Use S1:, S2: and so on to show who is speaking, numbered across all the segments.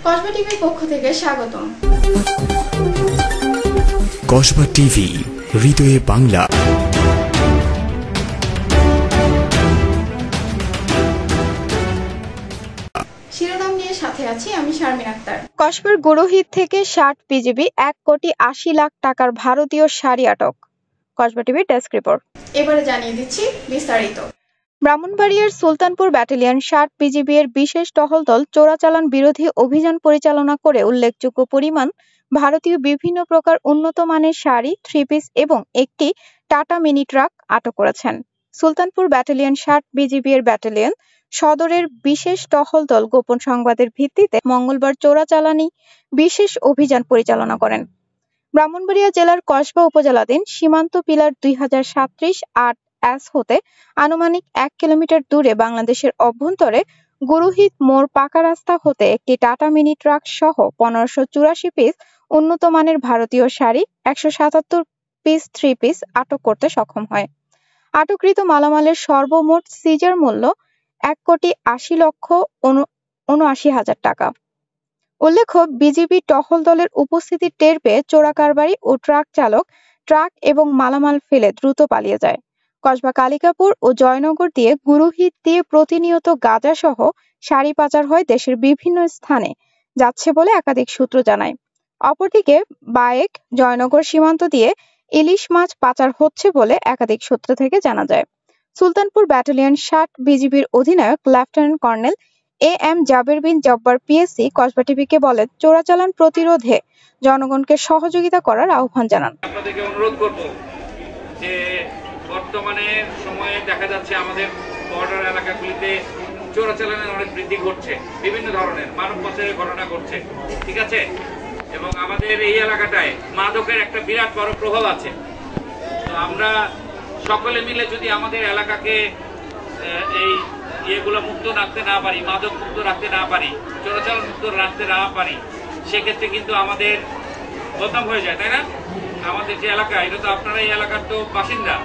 S1: কসবা টিভির পক্ষ থেকে স্বাগতম।
S2: কসবা টিভি, হৃদয়ে বাংলা।
S1: শিরোনাম নিয়ে সাথে আছি আমি শারমিন আক্তার।
S3: কসবার গুরুহিত থেকে 60 বিজিবি 1,80,00,000 টাকার ভারতীয় শাড়ি আটক। কসবা টিভির ডেস্ক রিপোর্ট।
S1: এবারে জানিয়ে দিচ্ছি বিস্তারিত।
S3: ব্রাহ্মণবাড়িয়ার সুলতানপুর ব্যাটালিয়ন 60 বিজিবি এর বিশেষ টহল দল চোরাচালান বিরোধী অভিযান পরিচালনা করে উল্লেখযোগ্য পরিমাণ ভারতীয় বিভিন্ন প্রকার উন্নত মানের শাড়ি, 3 পিস এবং একটি টাটা মিনি ট্রাক আটক করেছেন। সুলতানপুর ব্যাটালিয়ন 60 বিজিবি এর ব্যাটালিয়ন সদরের বিশেষ টহল দল গোপন সংবাদের ভিত্তিতে মঙ্গলবার চোরাচালানি বিশেষ অভিযান পরিচালনা করেন। ব্রাহ্মণবাড়িয়া জেলার কসবা উপজেলাধীন সীমান্ত পিলার 2037-8 হতে আনুমানিক 1 কিলোমিটার দূরে বাংলাদেশের অভ্যন্তরে গুরুহিত মোড় পাকা রাস্তা হতে একটি টাটা মিনি ট্রাক সহ 1584 পিস উন্নত মানের ভারতীয় শাড়ি, 177 পিস 3 পিস আটক করতে সক্ষম হয়। আটককৃত মালামালের সর্বমোট সিজার মূল্য 1,80,79,000 টাকা। উল্লেখ্য, বিজিবি টহল দলের উপস্থিতি টের পেয়ে চোরাকারবারি ও ট্রাক চালক ট্রাক এবং মালামাল ফেলে দ্রুত পালিয়ে যায়। কসবা কালিকাপুর ও জয়নগর দিয়ে গুরুহিত দিয়ে প্রতিনিয়ত গাঁজা সহ শাড়ি পাচার হয় দেশের বিভিন্ন স্থানে যাচ্ছে বলে একাধিক সূত্র জানায়। অপরদিকে বায়েক জয়নগর সীমান্ত দিয়ে ইলিশ মাছ পাচার হচ্ছে বলে একাধিক সূত্র থেকে জানা যায়। সুলতানপুর ব্যাটালিয়ন 60 বিজিবির অধিনায়ক lieutenant colonel AM Jaber Bin Jabbar PSC Kasba টিভিকে বলেন, চোরাচালান প্রতিরোধে জনগণকে সহযোগিতা করার আহ্বান জানান।
S4: আপনাদেরকে অনুরোধ করব যে বর্তমানে সময়ে দেখা যাচ্ছে আমাদের বর্ডার এলাকাগুলিতে চোরাচালানের অনেক বৃদ্ধি ঘটছে, বিভিন্ন ধরনের মানব পাচারের ঘটনা ঘটছে, ঠিক আছে? এবং আমাদের এই এলাকাটায় মাদকের একটা বিরাট বড় প্রভাব আছে। তো আমরা সকলে মিলে যদি আমাদের এলাকাকে এই ইয়েগুলো মুক্ত রাখতে না পারি, মাদক মুক্ত রাখতে না পারি, চোরাচালান মুক্ত রাখতে না পারি, সেক্ষেত্রে কিন্তু আমাদের বদনাম হয়ে যায়, তাই না? আমাদের যে এলাকা, এটা তো আপনারা এই এলাকার তো বাসিন্দা,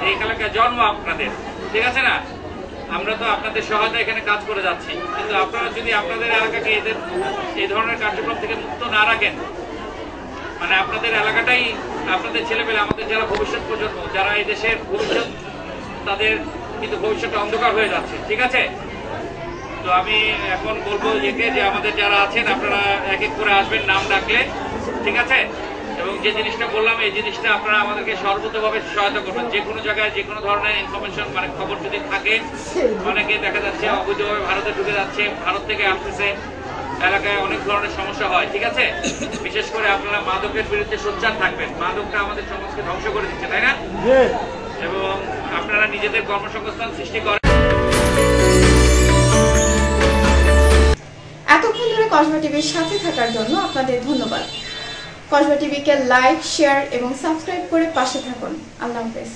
S4: এই এলাকায় জন্ম আপনাদের, ঠিক আছে না? আমরা তো আপনাদের সহায়তা এখানে কাজ করে যাচ্ছি, কিন্তু আপনারা যদি আপনাদের এলাকাকে এদের এই ধরনের কার্যক্রম থেকে মুক্ত না রাখেন, মানে আপনাদের এলাকাটাই আপনাদের ছেলেমেয়ে, আমাদের যারা ভবিষ্যৎ প্রজন্ম, যারা এই দেশের ভবিষ্যৎ, তাদের কিন্তু ভবিষ্যৎটা অন্ধকার হয়ে যাচ্ছে, ঠিক আছে? তো আমি এখন বলবো যে আমাদের যারা আছেন আপনারা এক এক করে আসবেন নাম ডাকলে, ঠিক আছে? এবং যে জিনিসটা বললাম এই জিনিসটা আপনারা আমাদেরকে সর্বতভাবে সহায়তা করবেন। যে কোনো জায়গায় যে কোনো ধরনের ইনফরমেশন মানে খবর যদি থাকে, অনেকে দেখা যাচ্ছে অবৈধভাবে ভারতে ঢুকে যাচ্ছে, ভারত থেকে আসতেছে, এলাকায় অনেক ধরনের সমস্যা হয়, ঠিক আছে? বিশেষ করে আপনারা মাদকের বিরুদ্ধে সোচ্চার থাকবেন। মাদকটা আমাদের সমাজকে ধ্বংস করে দিচ্ছে, তাই না? এবং আপনারা নিজেদের কর্মসংস্থান সৃষ্টি করেন।
S1: এতক্ষণ ধরে কসবা টিভির সাথে থাকার জন্য আপনাদের ধন্যবাদ। কসবা টিভিকে লাইক, শেয়ার এবং সাবস্ক্রাইব করে পাশে থাকুন। আল্লাহ হাফেজ।